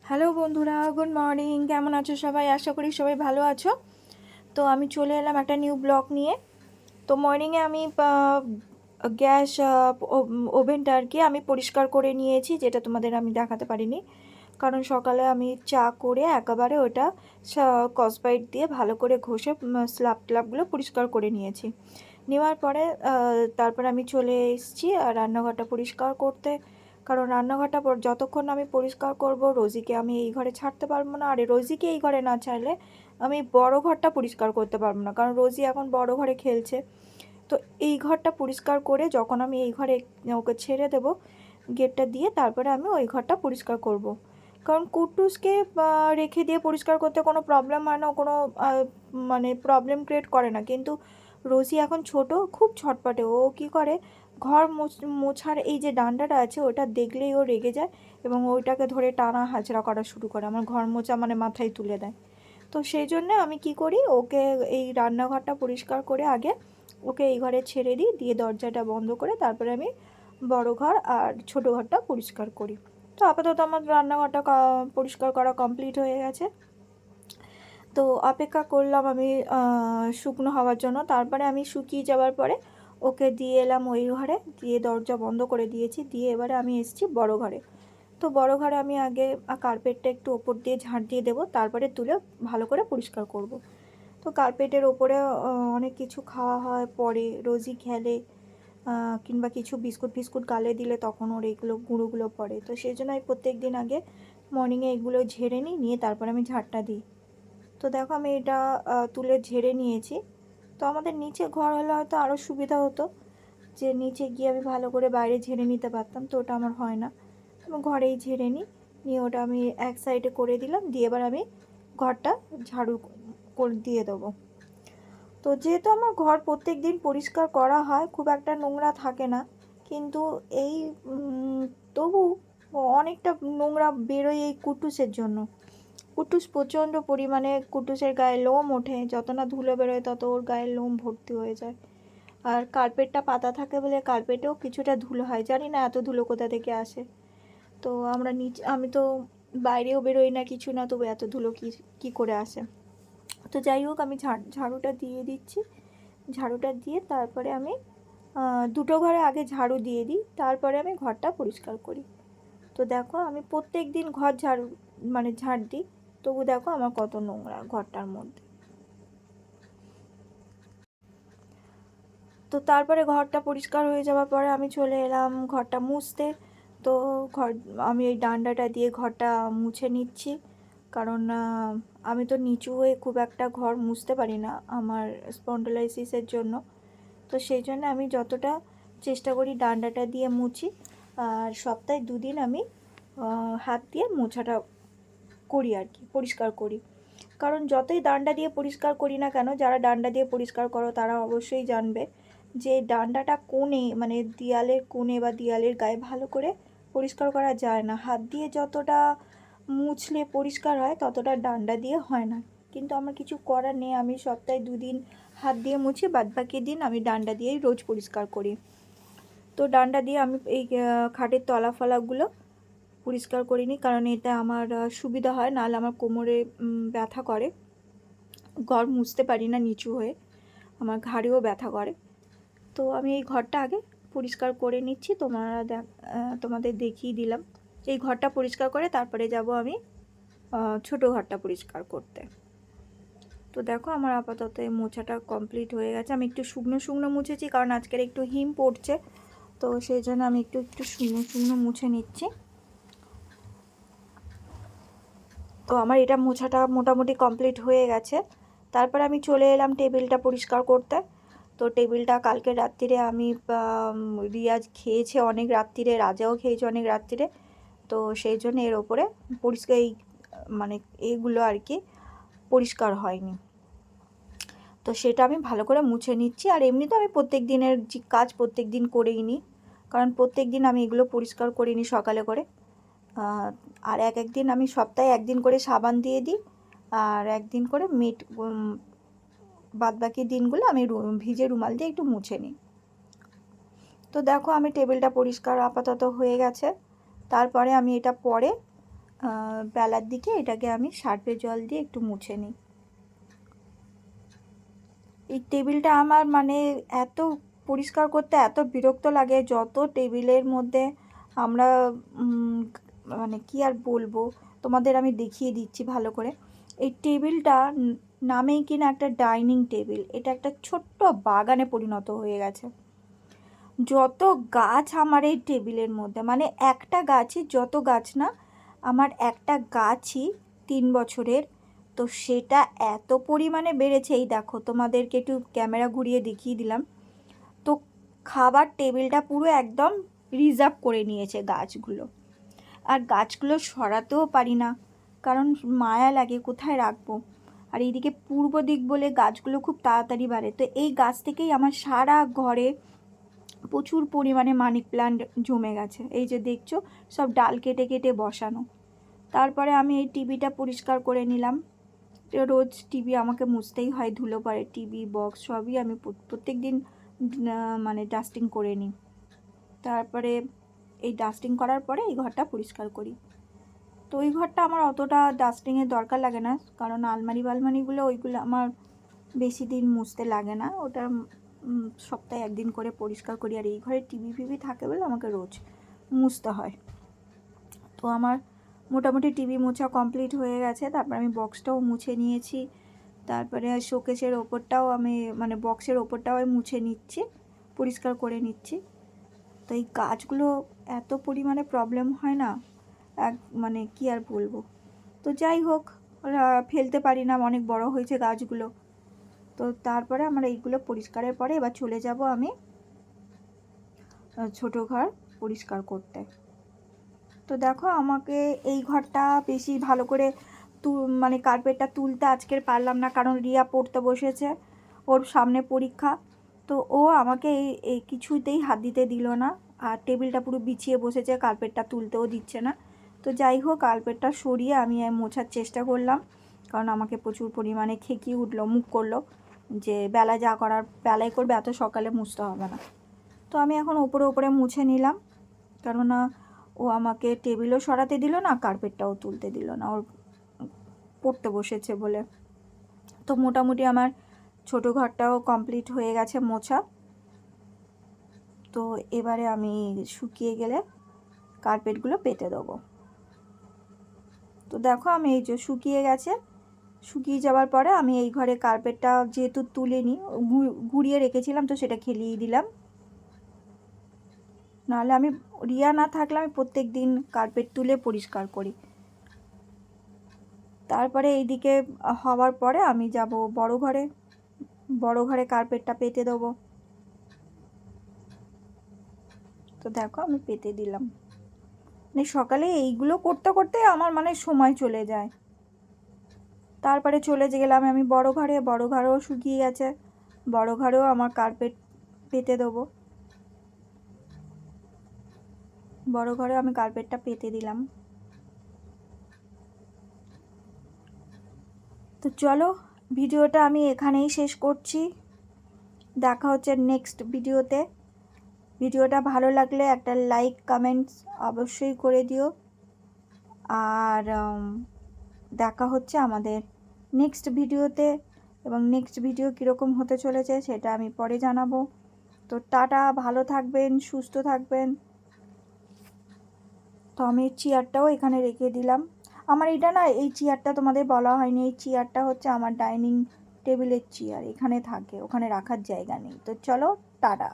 Hello বন্ধুরা, good morning. কেমন আছো সবাই? আশা করি সবাই ভালো আছো। তো আমি চলে এলাম একটা নিউ ব্লগ নিয়ে। তো মর্নিংয়ে আমি গ্যাস ওভেনটা আর কি আমি পরিষ্কার করে নিয়েছি, যেটা তোমাদের আমি দেখাতে পারিনি, কারণ সকালে আমি চা করে একেবারে ওটা কসবাইট দিয়ে ভালো করে ঘষে স্ল্যাব ট্ল্যাবগুলো পরিষ্কার করে নিয়েছি। নেওয়ার পরে তারপরে আমি চলে এসেছি রান্নাঘরটা পরিষ্কার করতে, কারণ রান্নাঘরটা যতক্ষণ আমি পরিষ্কার করব রোজিকে আমি এই ঘরে ছাড়তে পারবো না। আর রোজিকে এই ঘরে না ছাড়লে আমি বড় ঘরটা পরিষ্কার করতে পারবো না, কারণ রোজি এখন বড় ঘরে খেলছে। তো এই ঘরটা পরিষ্কার করে যখন আমি এই ঘরে ওকে ছেড়ে দেব গেটটা দিয়ে, তারপরে আমি ওই ঘরটা পরিষ্কার করব। কারণ কুটুসকে রেখে দিয়ে পরিষ্কার করতে কোনো প্রবলেম হয় না, কোনো মানে প্রবলেম ক্রিয়েট করে না। কিন্তু রোজি এখন ছোট, খুব ছটপটে। ও কী করে, ঘর মোছার এই যে ডান্ডাটা আছে ওটা দেখলেই ও রেগে যায় এবং ওইটাকে ধরে টানা হাজরা করা শুরু করে, আমার ঘর মোছা মানে মাথায় তুলে দেয়। তো সেই জন্য আমি কি করি, ওকে এই রান্নাঘরটা পরিষ্কার করে আগে ওকে এই ঘরে ছেড়ে দিই, দিয়ে দরজাটা বন্ধ করে তারপরে আমি বড় ঘর আর ছোট ঘরটা পরিষ্কার করি। তো আপাতত আমার রান্নাঘরটা পরিষ্কার করা কমপ্লিট হয়ে গেছে। তো অপেক্ষা করলাম আমি শুকনো হওয়ার জন্য। তারপরে আমি শুকিয়ে যাওয়ার পরে ওকে দিয়ে এলাম ওই ঘরে, দিয়ে দরজা বন্ধ করে দিয়েছি। দিয়ে এবারে আমি এসেছি বড় ঘরে। তো বড় ঘরে আমি আগে কার্পেটটা একটু ওপর দিয়ে ঝাঁট দিয়ে দেবো, তারপরে তুলে ভালো করে পরিষ্কার করব। তো কার্পেটের ওপরে অনেক কিছু খাওয়া হয়, পরে রোজই খেলে, কিংবা কিছু বিস্কুট ফিস্কুট গালে দিলে তখন ওর এইগুলো গুঁড়োগুলো পড়ে। তো সেই জন্য আমি প্রত্যেক দিন আগে মর্নিংয়ে এগুলো ঝেড়ে নিই, নিয়ে তারপর আমি ঝাড়টা দিই। তো দেখো আমি এটা তুলে ঝেড়ে নিয়েছি। তো আমাদের নিচে ঘর হলে হয়তো আরও সুবিধা হতো, যে নিচে গিয়ে আমি ভালো করে বাইরে ঝেড়ে নিতে পারতাম। তো ওটা আমার হয় না, আমি ঘরেই ঝেড়ে নিই। নিয়ে ওটা আমি এক সাইডে করে দিলাম, দিয়ে এবার আমি ঘরটা ঝাড়ু করে দিয়ে দেবো। তো যেহেতু আমার ঘর প্রত্যেক দিন পরিষ্কার করা হয়, খুব একটা নোংরা থাকে না, কিন্তু এই তবু অনেকটা নোংরা বেরোয় এই কুটুসের জন্য। কুটুস প্রচণ্ড পরিমাণে, কুটুসের গায়ে লোম ওঠে, যত না ধুলো বেরোয় তত ওর গায়ে লোম ভর্তি হয়ে যায়। আর কার্পেটটা পাতা থাকে বলে কার্পেটেও কিছুটা ধুলো হয়, জানি না এত ধুলো কোথা থেকে আসে। তো আমি তো বাইরেও বেরোই না কিছু না, তবু এত ধুলো কী করে আসে। তো যাই হোক, আমি ঝাড়ুটা দিয়ে দিচ্ছি। ঝাড়ুটা দিয়ে তারপরে আমি দুটো ঘরে আগে ঝাড়ু দিয়ে দিই, তারপরে আমি ঘরটা পরিষ্কার করি। তো দেখো আমি প্রত্যেক দিন ঘর ঝাড় দিই, তবু দেখো আমার কত নোংরা ঘরটার মধ্যে। তো তারপরে ঘরটা পরিষ্কার হয়ে যাওয়ার পরে আমি চলে এলাম ঘরটা মুছতে। তো আমি এই ডান্ডাটা দিয়ে ঘরটা মুছে নিচ্ছি, কারণ আমি তো নিচু হয়ে খুব একটা ঘর মুছতে পারি না আমার স্পন্ডোলাইসিসের জন্য। তো সেই জন্য আমি যতটা চেষ্টা করি ডান্ডাটা দিয়ে মুছি, আর সপ্তাহে 2 দিন আমি হাত দিয়ে মোছাটা করি আর কি, পরিষ্কার করি। কারণ যতই ডান্ডা দিয়ে পরিষ্কার করি না কেন, যারা ডান্ডা দিয়ে পরিষ্কার করো তারা অবশ্যই জানবে যে ডান্ডাটা কোণে, মানে দেয়ালের কোণে বা দেয়ালের গায়ে ভালো করে পরিষ্কার করা যায় না। হাত দিয়ে যতটা মুছলে পরিষ্কার হয় ততটা ডান্ডা দিয়ে হয় না। কিন্তু আমার কিছু করার নেই, আমি সপ্তাহে 2 দিন হাত দিয়ে মুছি, বাদবাকি দিন আমি ডান্ডা দিয়েই রোজ পরিষ্কার করি। তো ডান্ডা দিয়ে আমি এই খাটের তলাফলাগুলো পরিষ্কার করে নিই, কারণ এতে আমার সুবিধা হয়, নাহলে আমার কোমরে ব্যথা করে, ঘর মুছতে পারি না নিচু হয়ে, আমার ঘাড়েও ব্যথা করে। তো আমি এই ঘরটা আগে পরিষ্কার করে নিচ্ছি, তোমাদের দেখিয়ে দিলাম। এই ঘরটা পরিষ্কার করে তারপরে যাব আমি ছোট ঘরটা পরিষ্কার করতে। তো দেখো আমার আপাতত এই মোছাটা কমপ্লিট হয়ে গেছে। আমি একটু শুকনো শুকনো মুছেছি, কারণ আজকের একটু হিম পড়ছে, তো সেই জন্য আমি একটু শুকনো শুকনো মুছে নিচ্ছি। তো আমার এটা মোছাটা মোটামুটি কমপ্লিট হয়ে গেছে। তারপর আমি চলে এলাম টেবিলটা পরিষ্কার করতে। তো টেবিলটা কালকে রাত্রিরে আমি রিয়াজ খেয়েছে অনেক রাত্রিরে, রাজাও খেয়েছে অনেক রাত্রিরে, তো সেই জন্য এর ওপরে পরিষ্কার মানে এইগুলো আর কি পরিষ্কার হয়নি। তো সেটা আমি ভালো করে মুছে নিচ্ছি। আর এমনি তো আমি প্রত্যেক দিনের কাজ প্রত্যেক দিন করেই নিই, কারণ প্রত্যেক দিন আমি এগুলো পরিষ্কার করে নিই সকালে করে। আর এক দিন আমি সপ্তাহে 1 দিন করে সাবান দিয়ে দিই, আর 1 দিন করে বাদবাকি দিনগুলো আমি ভিজে রুমাল দিয়ে একটু মুছে নিই। তো দেখো আমি টেবিলটা পরিষ্কার আপাতত হয়ে গেছে। তারপরে আমি এটা পরে বেলার দিকে এটাকে আমি সার্ফের জল দিয়ে একটু মুছে নিই। এই টেবিলটা আমার মানে এত পরিষ্কার করতে এত বিরক্ত লাগে, যত টেবিলের মধ্যে আমরা মানে কি আর বলবো, তোমাদের আমি দেখিয়ে দিচ্ছি ভালো করে। এই টেবিলটা নামেই কিনা একটা ডাইনিং টেবিল, এটা একটা ছোট্ট বাগানে পরিণত হয়ে গেছে। যত গাছ আমার এই টেবিলের মধ্যে, মানে একটা গাছই, যত গাছ না, আমার একটা গাছই 3 বছরের, তো সেটা এত পরিমাণে বেড়েছে। এই দেখো, তোমাদেরকে একটু ক্যামেরা ঘুরিয়ে দেখিয়ে দিলাম। তো খাবার টেবিলটা পুরো একদম রিজার্ভ করে নিয়েছে গাছগুলো। আর গাছগুলো সরাতেও পারি না, কারণ মায়া লাগে কোথায় রাখবো। আর এইদিকে পূর্ব দিক বলে গাছগুলো খুব তাড়াতাড়ি বাড়ে। তো এই গাছ থেকেই আমার সারা ঘরে প্রচুর পরিমাণে মানি প্ল্যান্ট জমে গেছে। এই যে দেখছো, সব ডাল কেটে কেটে বসানো। তারপরে আমি এই টিভিটা পরিষ্কার করে নিলাম। রোজ টিভি আমাকে মুছতেই হয়, ধুলো পড়ে, টিভি বক্স সবই আমি প্রত্যেক দিন মানে ডাস্টিং করে নিই। তারপরে এই ডাস্টিং করার পরে এই ঘরটা পরিষ্কার করি। তো ওই ঘরটা আমার অতটা ডাস্টিংয়ের দরকার লাগে না, কারণ আলমারিগুলো ওইগুলো আমার বেশি দিন মুছতে লাগে না, ওটা সপ্তাহে 1 দিন করে পরিষ্কার করি। আর এই ঘরে টিভি থাকে বলে আমাকে রোজ মুছতে হয়। তো আমার মোটামুটি টিভি মোছা কমপ্লিট হয়ে গেছে। তারপর আমি বক্সটাও মুছে নিয়েছি। তারপরে শোকেসের ওপরটাও আমি মানে বক্সের ওপরটাও আমি মুছে নিচ্ছি, পরিষ্কার করে নিচ্ছি। তো এই গাছগুলো এত পরিমাণে প্রবলেম হয় না, মানে কি আর বলবো। তো যাই হোক, ফেলতে পারি না, অনেক বড় হয়েছে গাছগুলো। তো তারপরে আমরা এইগুলো পরিষ্কারের পরে এবার চলে যাব আমি ছোট ঘর পরিষ্কার করতে। তো দেখো, আমাকে এই ঘরটা বেশি ভালো করে মানে কার্পেটটা তুলতে আজকের পারলাম না, কারণ রিয়া পড়তে বসেছে, ওর সামনে পরীক্ষা। তো ও আমাকে এই কিছুতেই হাত দিতে দিল না, আর টেবিলটা পুরো বিছিয়ে বসেছে, কার্পেটটা তুলতেও দিচ্ছে না। তো যাই হোক, কার্পেটটা সরিয়ে আমি মোছার চেষ্টা করলাম, কারণ আমাকে প্রচুর পরিমাণে খেকিয়ে উঠলো, মুখ করলো যে বেলা যা করার বেলায় করবে, এত সকালে মুছতে হবে না। তো আমি এখন ওপরে মুছে নিলাম, কেননা ও আমাকে টেবিলও সরাতে দিল না, কার্পেটটাও তুলতে দিল না, ওর পড়তে বসেছে বলে। তো মোটামুটি আমার ছোট ঘরটাও কমপ্লিট হয়ে গেছে মোছা। তো এবারে আমি শুকিয়ে গেলে কার্পেটগুলো পেতে দেবো। তো দেখো, আমি এই যে শুকিয়ে গেছে, শুকিয়ে যাওয়ার পরে আমি এই ঘরে কার্পেটটা যেহেতু তুলে নিই, ঘুরিয়ে রেখেছিলাম, তো সেটা খেলিয়ে দিলাম। নাহলে আমি রিয়া না থাকলে আমি প্রত্যেক দিন কার্পেট তুলে পরিষ্কার করি। তারপরে এইদিকে হওয়ার পরে আমি যাব বড় ঘরে কার্পেটটা পেতে দেবো। তো দেখো, আমি পেতে দিলাম। মানে সকালে এইগুলো করতে করতে আমার মানে সময় চলে যায়। তারপরে চলে গেলাম আমি বড় ঘরেও শুকিয়ে গেছে, বড় ঘরেও আমার কার্পেট পেতে দেবো। বড় ঘরে আমি কার্পেটটা পেতে দিলাম। তো চলো, ভিডিওটা আমি এখানেই শেষ করছি। দেখা হচ্ছে নেক্সট ভিডিওতে। ভিডিওটা ভালো লাগলে একটা লাইক কমেন্টস অবশ্যই করে দিও। আর দেখা হচ্ছে আমাদের নেক্সট ভিডিওতে, এবং নেক্সট ভিডিও কীরকম হতে চলেছে সেটা আমি পরে জানাবো। তো টাটা, ভালো থাকবেন, সুস্থ থাকবেন। তো আমি চেয়ারটাও এখানে রেখে দিলাম। আমার এটা না, এই চেয়ারটা তোমাদের বলা হয়নি, এই চেয়ারটা হচ্ছে আমার ডাইনিং টেবিলের চেয়ার, এখানে থাকে, ওখানে রাখার জায়গা নেই। তো চলো, টাটা।